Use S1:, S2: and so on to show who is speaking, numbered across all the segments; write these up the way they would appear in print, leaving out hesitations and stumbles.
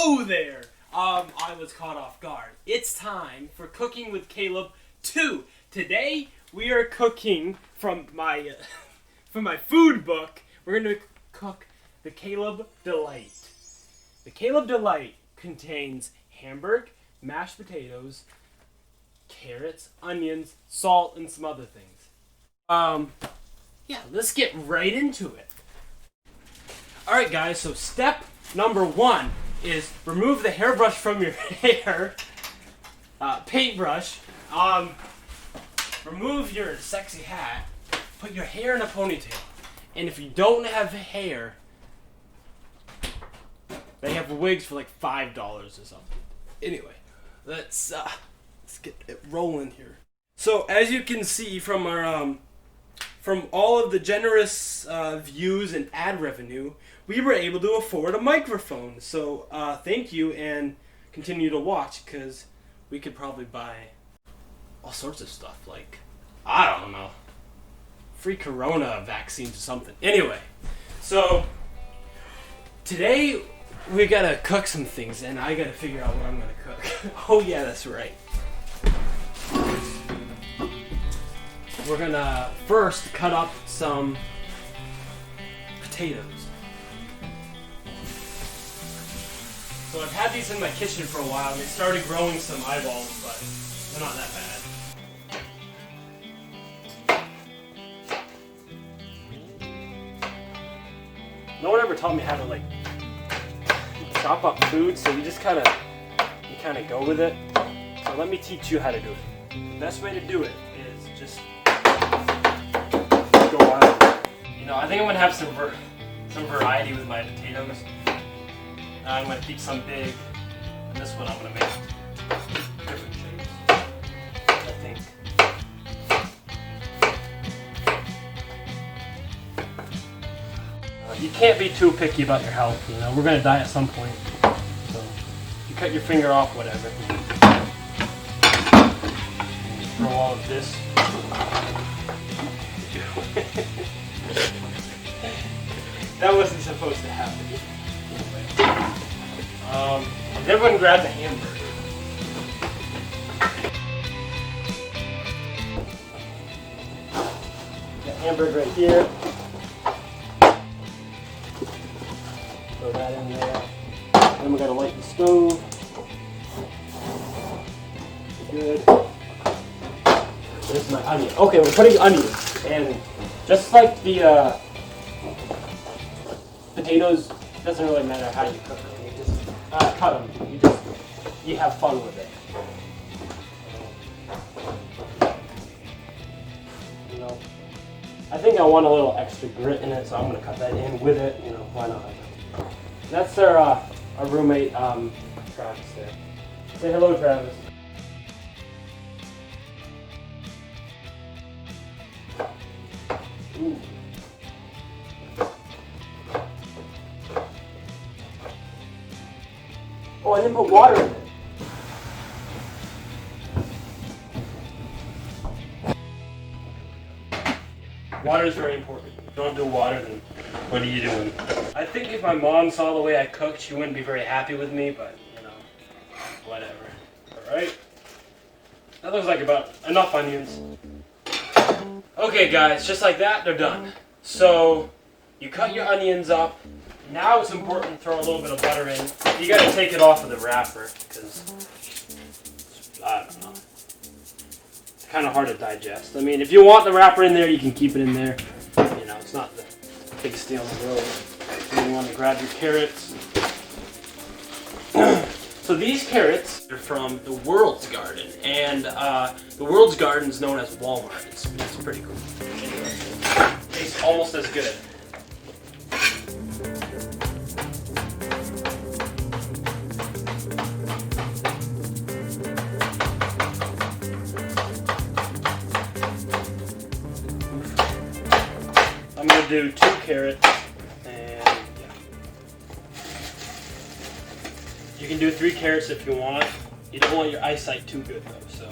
S1: Hello there! I was caught off guard. It's time for Cooking with Caleb 2. Today we are cooking from my food book. We're going to cook the Caleb Delight. The Caleb Delight contains hamburg, mashed potatoes, carrots, onions, salt, and some other things. Yeah, let's get right into it. Alright guys, so step number 1 is remove the hairbrush from your hair. Paintbrush. Remove your sexy hat. Put your hair in a ponytail. And if you don't have hair, they have wigs for like $5 or something. Anyway, let's get it rolling here. So as you can see from our from all of the generous views and ad revenue, we were able to afford a microphone. So thank you, and continue to watch, because we could probably buy all sorts of stuff, like, I don't know, free corona vaccines or something. Anyway, so today we gotta cook some things, and I gotta figure out what I'm gonna cook. Oh yeah, that's right. We're gonna first cut up some potatoes. So I've had these in my kitchen for a while, and they started growing some eyeballs, but they're not that bad. No one ever taught me how to like chop up food, so you just kind of go with it. So let me teach you how to do it. The best way to do it is just go wild. You know, I think I'm gonna have some variety with my potatoes. I'm going to keep some big, and this one I'm going to make different shapes, I think. You can't be too picky about your health, you know. We're going to die at some point, so if you cut your finger off, whatever. Throw all of this. That wasn't supposed to happen. Everyone grab the hamburger. The hamburger right here. Throw that in there. Then we gotta light the stove. Good. There's my onion. Okay, we're putting onions, and just like the potatoes, doesn't really matter how you cook them. You just cut them. You have fun with it. You know, I think I want a little extra grit in it, so I'm gonna cut that in with it. You know, why not? That's our roommate, Travis there. Say hello, Travis. Ooh. Oh, I didn't put water in it. Water is very important. If you don't do water, then what are you doing? I think if my mom saw the way I cooked, she wouldn't be very happy with me, but, you know, whatever. Alright? That looks like about enough onions. Okay, guys, just like that, they're done. So, you cut your onions up. Now it's important to throw a little bit of butter in. You gotta take it off of the wrapper, because, I don't know, it's kind of hard to digest. I mean, if you want the wrapper in there, you can keep it in there. You know, it's not the biggest deal in the world. So you want to grab your carrots. So these carrots are from the World's Garden, and the World's Garden is known as Walmart. It's pretty cool. Anyway, it tastes almost as good. I'm going to do 2 carrots, and yeah. You can do 3 carrots if you want. You don't want your eyesight too good though, so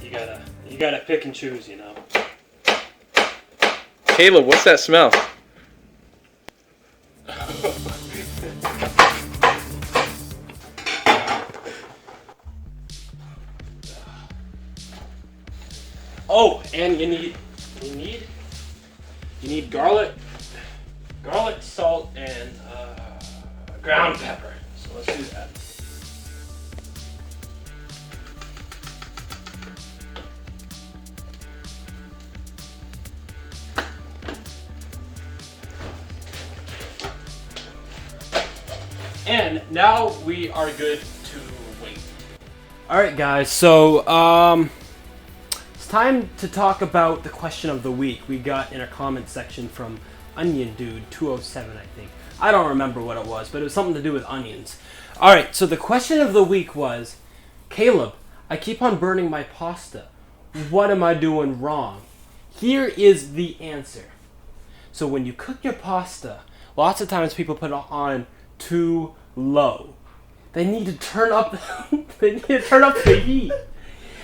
S1: you gotta pick and choose, you know.
S2: Caleb, what's that smell?
S1: Oh, and you need garlic, salt, and ground pepper. So let's do that. And now we are good to wait. Alright guys, so it's time to talk about the question of the week we got in our comment section from Onion Dude 207, I think. I don't remember what it was, but it was something to do with onions. Alright, so the question of the week was, Caleb, I keep on burning my pasta. What am I doing wrong? Here is the answer. So when you cook your pasta, lots of times people put it on too low. They need to turn up the heat.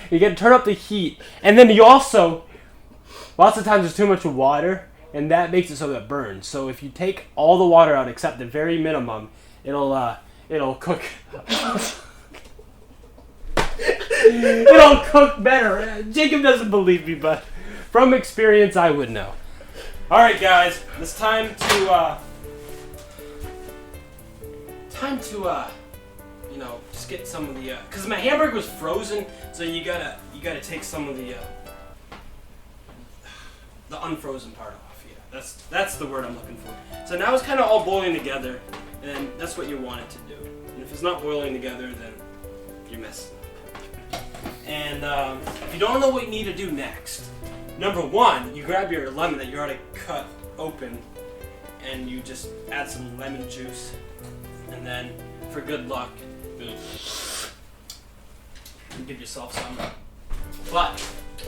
S1: You gotta turn up the heat. And then you also, lots of times there's too much water, and that makes it so that it burns. So if you take all the water out except the very minimum, it'll cook. It'll cook better. Jacob doesn't believe me, but from experience I would know. Alright guys, it's time to just get some of the, cause my hamburger was frozen, so you gotta take some of the unfrozen part off. Yeah, that's the word I'm looking for. So now it's kind of all boiling together, and that's what you want it to do. And if it's not boiling together, then you're messing up. And if you don't know what you need to do next, number one, you grab your lemon that you already cut open, and you just add some lemon juice. And then, for good luck, you give yourself some. But,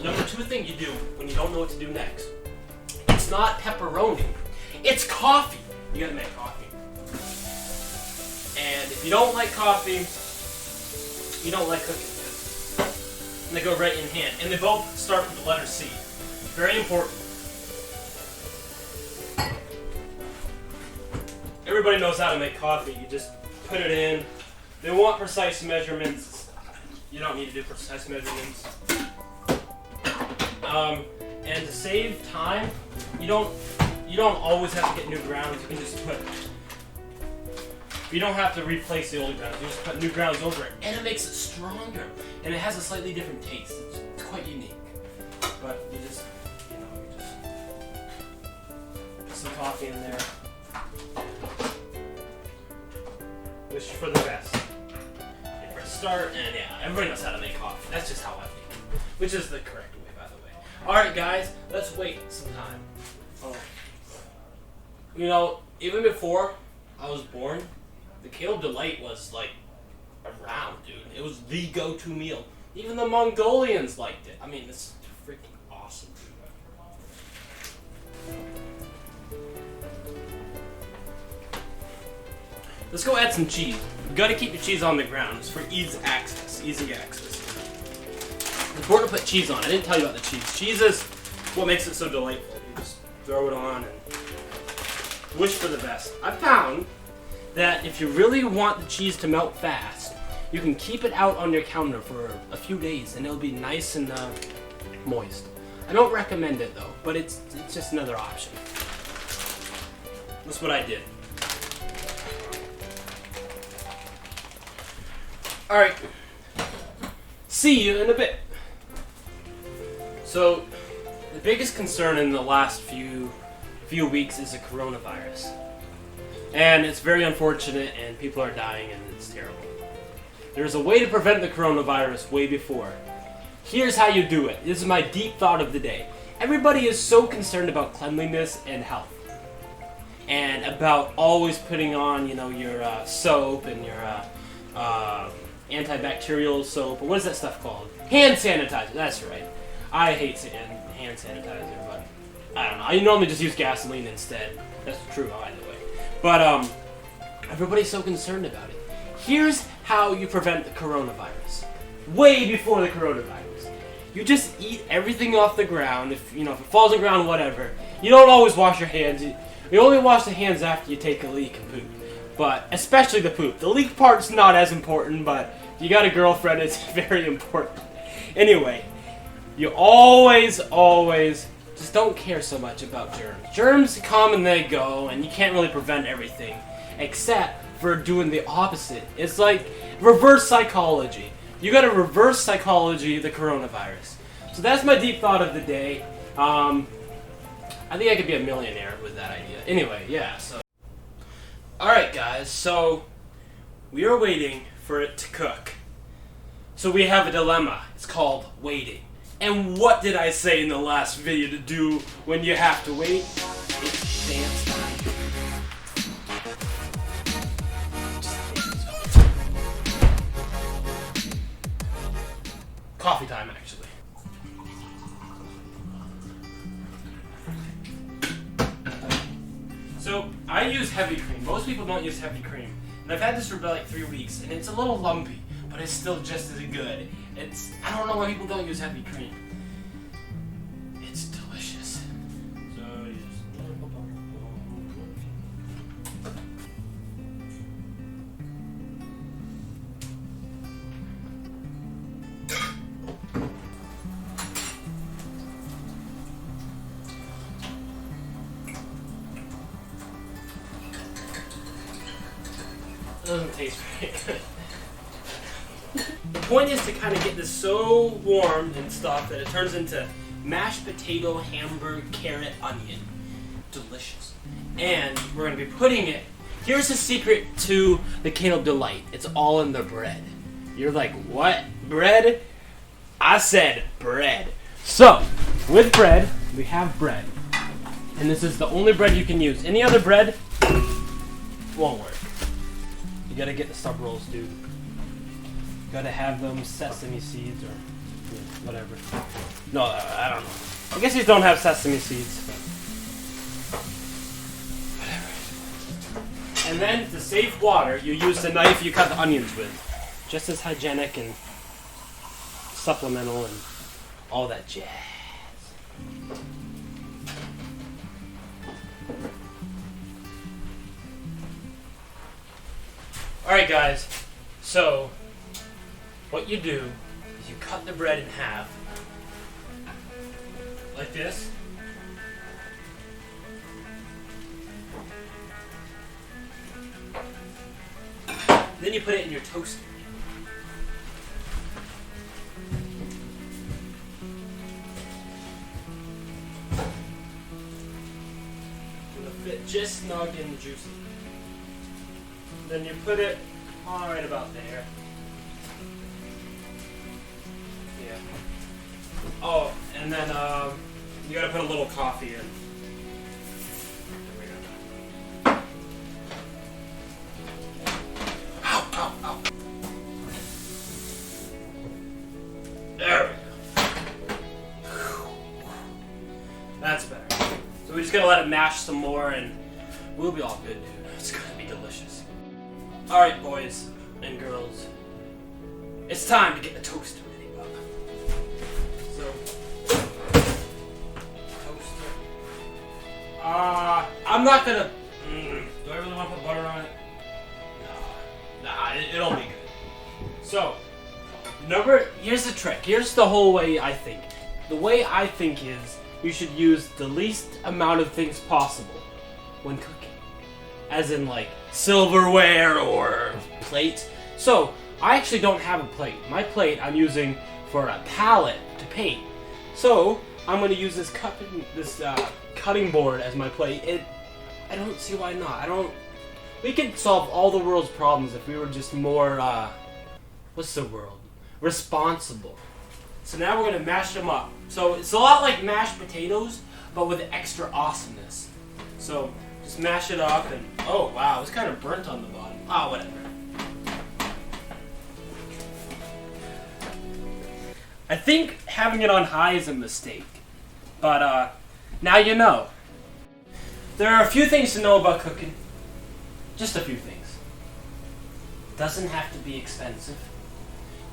S1: number two thing you do when you don't know what to do next, it's not pepperoni, it's coffee. You gotta make coffee. And if you don't like coffee, you don't like cooking. And they go right in hand. And they both start with the letter C. Very important. Everybody knows how to make coffee. You just put it in. They want precise measurements. You don't need to do precise measurements. And to save time, you don't always have to get new grounds. You can just put. You don't have to replace the old grounds. You just put new grounds over it, and it makes it stronger. And it has a slightly different taste. It's quite unique. But you just put some coffee in there. Wish for the best. You press start, and yeah, everybody knows how to make coffee. That's just how I make it. Which is the correct way, by the way. Alright guys, let's wait some time. Oh. Even before I was born, the Caleb Delight was like around, dude. It was the go-to meal. Even the Mongolians liked it. I mean, it's freaking awesome, dude. Let's go add some cheese. You gotta keep your cheese on the ground. It's for easy access. It's important to put cheese on. I didn't tell you about the cheese. Cheese is what makes it so delightful. You just throw it on and wish for the best. I found that if you really want the cheese to melt fast, you can keep it out on your counter for a few days and it'll be nice and moist. I don't recommend it though, but it's just another option. That's what I did. Alright, see you in a bit. So, the biggest concern in the last few weeks is the coronavirus. And it's very unfortunate and people are dying and it's terrible. There's a way to prevent the coronavirus way before. Here's how you do it. This is my deep thought of the day. Everybody is so concerned about cleanliness and health. And about always putting on, your soap and your antibacterial soap, or what is that stuff called? Hand sanitizer, that's right. I hate hand sanitizer, but I don't know. I normally just use gasoline instead. That's true either way. But everybody's so concerned about it. Here's how you prevent the coronavirus. Way before the coronavirus. You just eat everything off the ground. If it falls on the ground, whatever. You don't always wash your hands. You only wash the hands after you take a leak and poop. But especially the poop. The leak part's not as important, but if you got a girlfriend, it's very important. Anyway, you always just don't care so much about germs. Germs come and they go, and you can't really prevent everything, except for doing the opposite. It's like reverse psychology. You gotta reverse psychology the coronavirus. So that's my deep thought of the day. I think I could be a millionaire with that idea. Anyway, yeah, so. Alright guys, so we are waiting for it to cook. So we have a dilemma. It's called waiting. And what did I say in the last video to do when you have to wait? It's dance time. Coffee time, actually. So, I use heavy cream. Most people don't use heavy cream. And I've had this for about like 3 weeks, and it's a little lumpy, but it's still just as good. I don't know why people don't use heavy cream. It's delicious. So, you just... doesn't taste very good. The point is to kind of get this so warm and stuff that it turns into mashed potato, hamburger, carrot, onion. Delicious. And we're going to be putting it... Here's the secret to the Candle Delight. It's all in the bread. You're like, what? Bread? I said bread. So, with bread, we have bread. And this is the only bread you can use. Any other bread won't work. You gotta get the sub rolls, dude. You gotta have them sesame seeds or whatever. No, I don't know. I guess these don't have sesame seeds. But whatever. And then to save water, you use the knife you cut the onions with. Just as hygienic and supplemental and all that jazz. Alright guys, so what you do is you cut the bread in half, like this. Then you put it in your toaster. It'll fit just snug and juicy. Then you put it right about there. Yeah. Oh, and then you gotta put a little coffee in. Ow, ow, ow. There we go. That's better. So we just gotta let it mash some more and we'll be all good, dude. It's gonna be delicious. Alright, boys and girls. It's time to get the toaster ready, Bob. So, toaster. I'm not gonna... do I really want to put butter on it? No. Nah, it'll be good. So, here's the trick. Here's the whole way I think. The way I think is you should use the least amount of things possible when cooking. As in, like, silverware or plates. So, I actually don't have a plate. My plate I'm using for a palette to paint. So, I'm going to use this cutting board as my plate. I don't see why not. We could solve all the world's problems if we were just more, what's the word? Responsible. So now we're going to mash them up. So, it's a lot like mashed potatoes, but with extra awesomeness. So, just mash it up and, oh wow, it's kind of burnt on the bottom. Ah, whatever. I think having it on high is a mistake. But, now you know. There are a few things to know about cooking. Just a few things. Doesn't have to be expensive.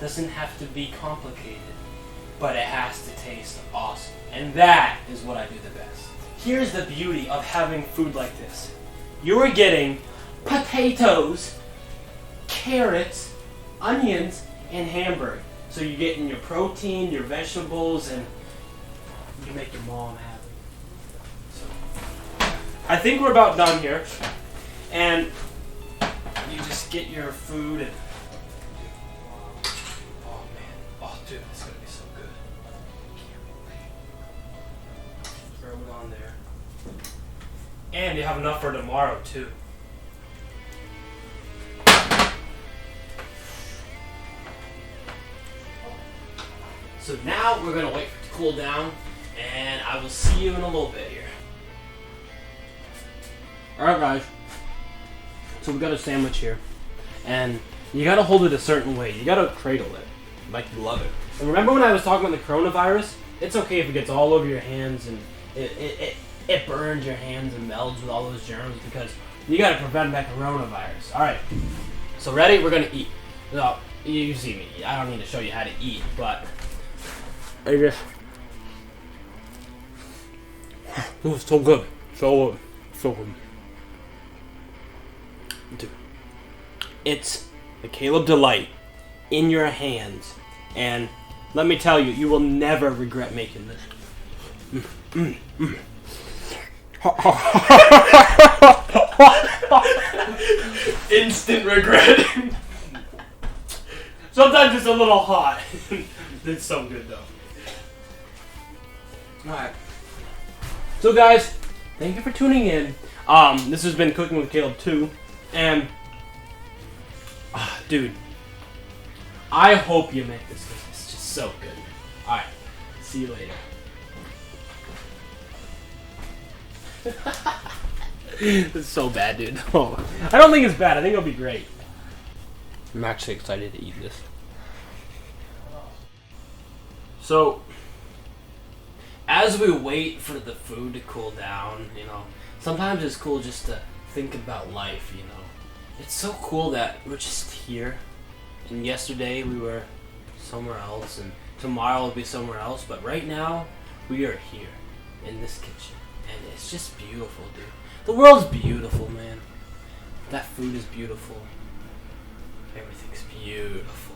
S1: Doesn't have to be complicated. But it has to taste awesome. And that is what I do the best. Here's the beauty of having food like this. You're getting potatoes, carrots, onions, and hamburger. So you're getting your protein, your vegetables, and You make your mom happy. So, I think we're about done here. And you just get your food and... Oh, man. Oh, dude, it's going to be so good. Throw it on there. And you have enough for tomorrow, too. So now we're going to wait for it to cool down, and I will see you in a little bit here. Alright guys, so we got a sandwich here, and you got to hold it a certain way. You got to cradle it, like you love it. And remember when I was talking about the coronavirus? It's okay if it gets all over your hands and it burns your hands and melds with all those germs, because you got to prevent that coronavirus. Alright, so ready? We're going to eat. No, you see me. I don't need to show you how to eat, but... It was so good. So good. Dude. It's the Caleb Delight in your hands. And let me tell you, you will never regret making this. Instant regret. Sometimes it's a little hot. It's so good though. Alright. So guys, thank you for tuning in. This has been Cooking with Caleb 2. And dude, I hope you make this because it's just so good. Alright. See you later. This is so bad, dude. Oh, I don't think it's bad. I think it'll be great. I'm actually excited to eat this. So, as we wait for the food to cool down, you know, sometimes it's cool just to think about life, you know. It's so cool that we're just here, and yesterday we were somewhere else, and tomorrow will be somewhere else, but right now, we are here, in this kitchen, and it's just beautiful, dude. The world's beautiful, man. That food is beautiful. Everything's beautiful.